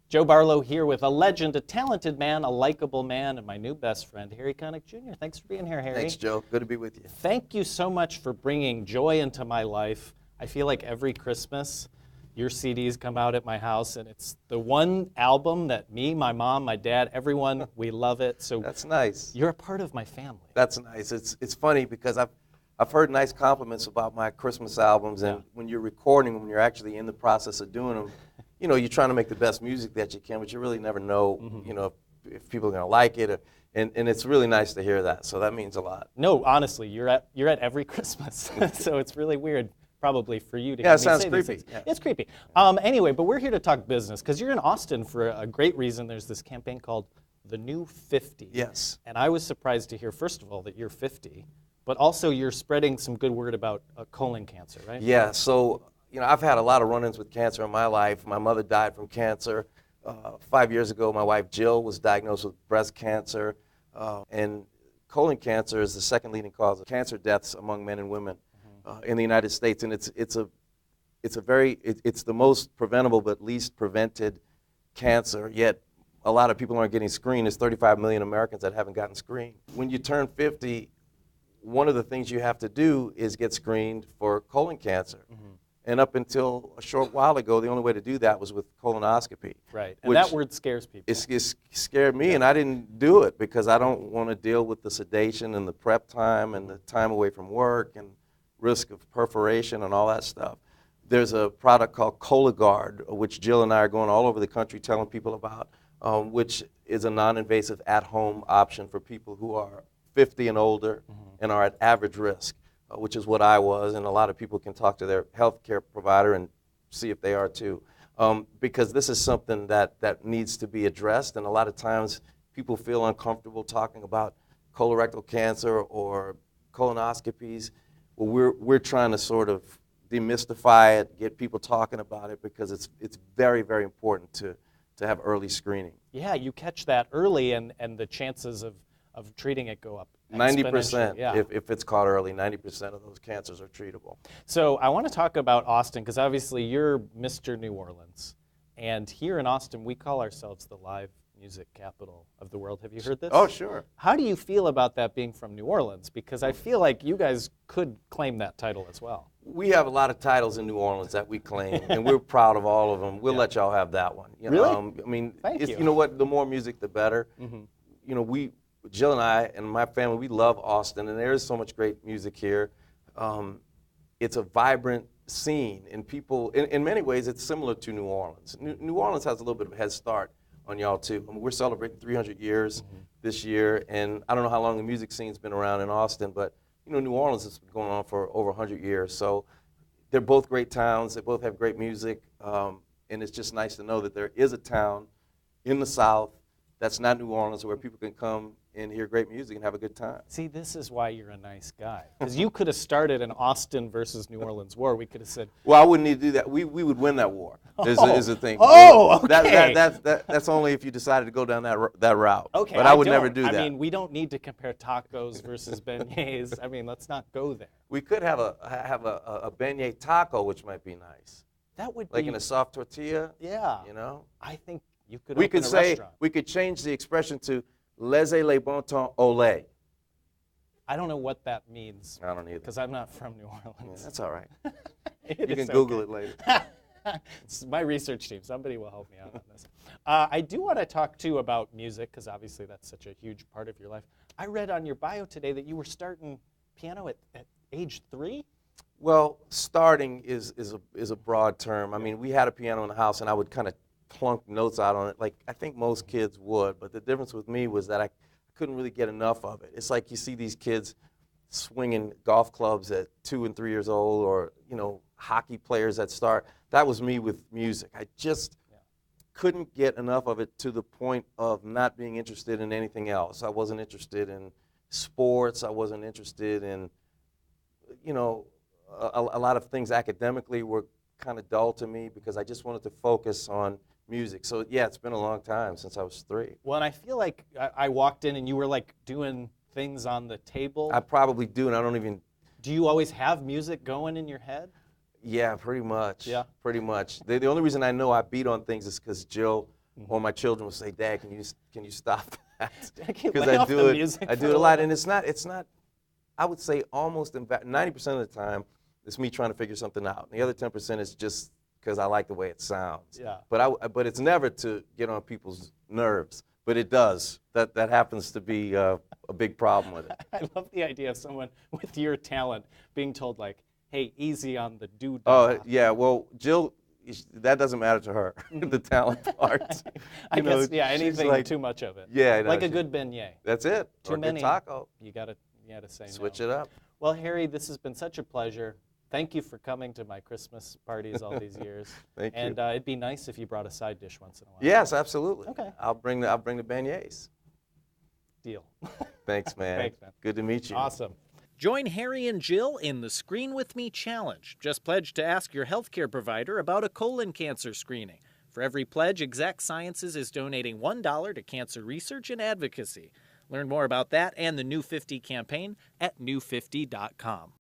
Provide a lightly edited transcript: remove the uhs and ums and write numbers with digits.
Joe Barlow here with a legend, a talented man, a likable man, and my new best friend, Harry Connick Jr. Thanks for being here, Harry. Thanks, Joe. Good to be with you. Thank you so much for bringing joy into my life. I feel like every Christmas, your CDs come out at my house, and it's the one album that me, my mom, my dad, everyone, we love it. So that's nice. You're a part of my family. That's nice. It's funny because I've heard nice compliments about my Christmas albums, and when you're recording them, when you're actually in the process of doing them, you know, you're trying to make the best music that you can, but you really never know, you know, if people are going to like it, and it's really nice to hear that. So that means a lot. No, honestly, you're at every Christmas, so it's really weird, probably for you to. Yeah, it sounds creepy. Yeah. It's creepy. Anyway, but we're here to talk business because you're in Austin for a great reason. There's this campaign called The New 50. Yes. And I was surprised to hear, first of all, that you're 50, but also you're spreading some good word about colon cancer, right? Yeah. So, you know, I've had a lot of run-ins with cancer in my life. My mother died from cancer. 5 years ago, my wife Jill was diagnosed with breast cancer, and colon cancer is the second leading cause of cancer deaths among men and women in the United States. And it's the most preventable but least prevented cancer. Yet a lot of people aren't getting screened. There's 35 million Americans that haven't gotten screened. When you turn 50, one of the things you have to do is get screened for colon cancer. And up until a short while ago, the only way to do that was with colonoscopy. Right, and that word scares people. It scared me, and I didn't do it because I don't want to deal with the sedation and the prep time and the time away from work and risk of perforation and all that stuff. There's a product called Cologuard, which Jill and I are going all over the country telling people about, which is a non-invasive at-home option for people who are 50 and older and are at average risk. Which is what I was, and a lot of people can talk to their health care provider and see if they are too. Because this is something that needs to be addressed, and a lot of times people feel uncomfortable talking about colorectal cancer or colonoscopies. Well, we're trying to sort of demystify it, get people talking about it, because it's very, very important to have early screening. Yeah, you catch that early, and the chances of treating it go up. 90%, yeah. if it's caught early, 90% of those cancers are treatable. So I want to talk about Austin, because obviously you're Mr. New Orleans. And here in Austin, we call ourselves the live music capital of the world. Have you heard this? Oh, sure. How do you feel about that being from New Orleans? Because I feel like you guys could claim that title as well. We have a lot of titles in New Orleans that we claim, and we're proud of all of them. We'll let y'all have that one. Really? I mean, Thank you. You know what? The more music, the better. You know, Jill and I and my family, we love Austin, and there is so much great music here. It's a vibrant scene, and people, in many ways, it's similar to New Orleans. New Orleans has a little bit of a head start on y'all, too. I mean, we're celebrating 300 years this year, and I don't know how long the music scene's been around in Austin, but, you know, New Orleans has been going on for over 100 years. So they're both great towns. They both have great music, and it's just nice to know that there is a town in the South that's not New Orleans where people can come and hear great music and have a good time. See, this is why you're a nice guy. Because you could have started an Austin versus New Orleans war. We could have said, well, I wouldn't need to do that. We would win that war, is the thing. Oh, okay. That's only if you decided to go down that route. Okay, but I would never do that. I mean, we don't need to compare tacos versus beignets. I mean, let's not go there. We could have a beignet taco, which might be nice. That would like be, in a soft tortilla. Yeah. You know? I think you could We open could a say, restaurant. we could change the expression to laissez les bon temps au lait. I don't know what that means. I don't either. Because I'm not from New Orleans. Yeah, that's all right. You You can Google it later. It's my research team. Somebody will help me out on this. I do want to talk, too, about music, because obviously that's such a huge part of your life. I read on your bio today that you were starting piano at age 3? Well, starting is a broad term. I mean, we had a piano in the house, and I would kind of plunk notes out on it, like I think most kids would. But the difference with me was that I couldn't really get enough of it. It's like you see these kids swinging golf clubs at 2 and 3 years old, or, you know, hockey players that start. That was me with music. I just couldn't get enough of it to the point of not being interested in anything else. I wasn't interested in sports. I wasn't interested in, you know, a lot of things academically were kind of dull to me because I just wanted to focus on music. So yeah, it's been a long time since I was 3. Well, and I feel like I walked in and you were like doing things on the table. I probably do, and I don't even. Do you always have music going in your head? Yeah, pretty much. Yeah. Pretty much. The only reason I know I beat on things is because Jill or my children will say, "Dad, can you stop that?" Because Because I do it a lot, and it's not. I would say almost 90% of the time, it's me trying to figure something out. And the other 10% is just because I like the way it sounds. Yeah. But it's never to get on people's nerves. But it does. That happens to be a big problem with it. I love the idea of someone with your talent being told, like, hey, easy on the doo-dah. Oh, yeah. Well, Jill, that doesn't matter to her, the talent part. I guess, she's anything like, too much of it. Yeah. Like a good beignet. That's it. Too or a many. good taco. You gotta say Switch no. it up. Well, Harry, this has been such a pleasure. Thank you for coming to my Christmas parties all these years. Thank you. And it'd be nice if you brought a side dish once in a while. Yes, absolutely. Okay. I'll bring the beignets. Deal. Thanks, man. Thanks, man. Good to meet you. Awesome. Join Harry and Jill in the Screen With Me Challenge. Just pledge to ask your healthcare provider about a colon cancer screening. For every pledge, Exact Sciences is donating $1 to cancer research and advocacy. Learn more about that and the New 50 campaign at new50.com.